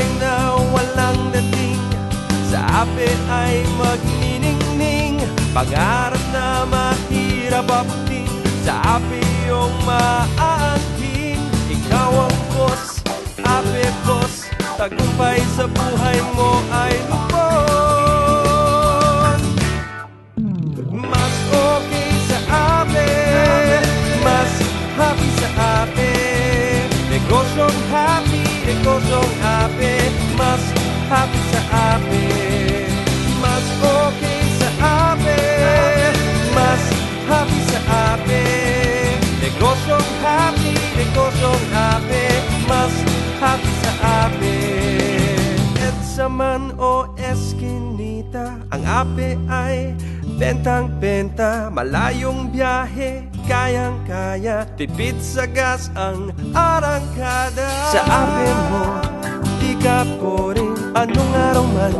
buhay na walang dating, sa ape ay magniningning. Pangarap na mahirap abutin, sa ape iyong maaangkin. Ikaw ang boss, ape boss, tagumpay sa buhay mo ay lubos. Mas okay sa ape, mas happy sa ape. Negosyong happy, negosyong ape, mas happy sa ape. Mas okay sa ape, mas happy sa ape. Negosyong happy, negosyong ape, mas happy sa ape. EDSA man o Eskinita, ang ape ay bentang-benta. Malayong biyahe, kayang-kaya, tipid sa gas ang arangkada. Sa ape mo, di ka boring, anong araw man,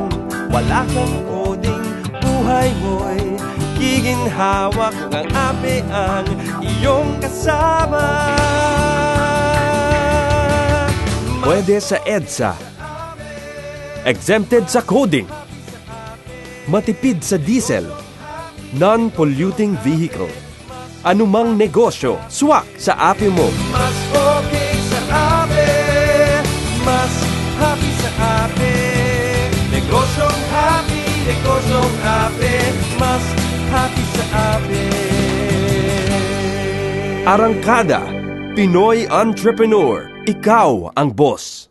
wala kang coding. Buhay mo'y giginhawa kung ang ape ang iyong kasama. Pwede sa EDSA, exempted sa coding, matipid sa diesel, non-polluting vehicle. Anumang negosyo, swak sa ape mo. Mas okay sa ape, mas happy sa ape. Negosyong happy, negosyong ape, mas happy sa ape. Arangkada, Pinoy Entrepreneur. Ikaw ang boss.